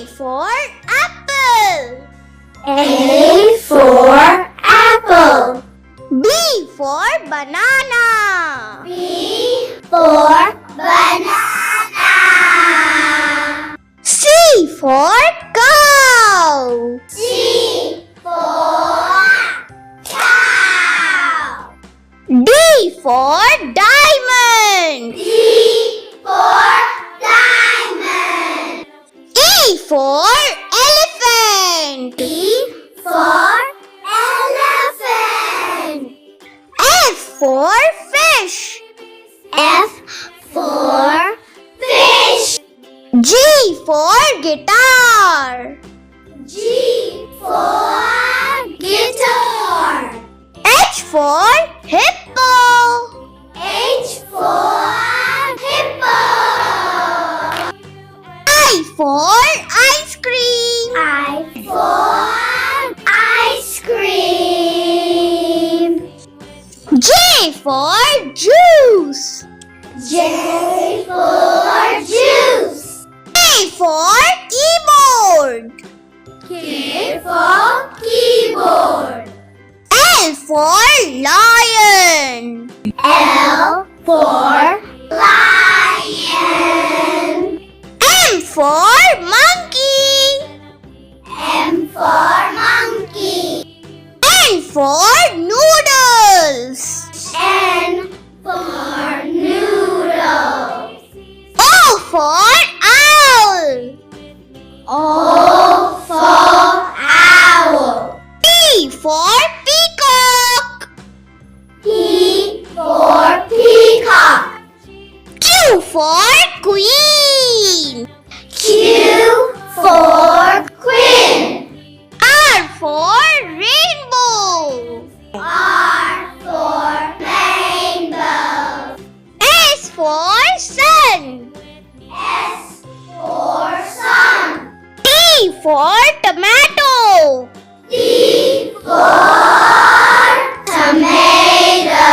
for apple. A for apple. B for banana. B for banana. C for cow. C for cow. D for diamond. D for diamond. E for elephant. E for elephant. F for fish. F for fish. G for guitar. G for guitar. H for hippo. H for hippo. I for ice cream. I for ice cream. J for juice. J for juice. K for keyboard. K for keyboard. L for lion. L for lion. M for monkey. M for monkey. N for noodles. N for noodle. O for owl. O for owl. P for peacock. P for peacock. Q for queen. Q for queen. R for rainbow. R for rainbow. S for sun. S for sun. T for tomato. T for tomato.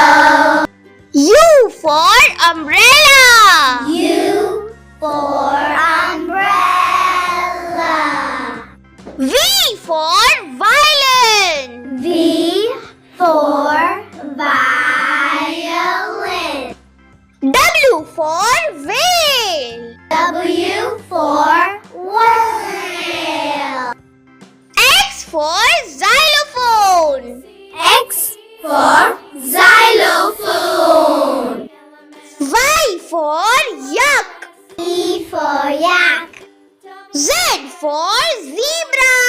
U for umbrella. U for umbrella. V for violin. V for violin. W for whale. W for whale. X for xylophone. X for xylophone. Y for yak. E for yak. Z for zebra.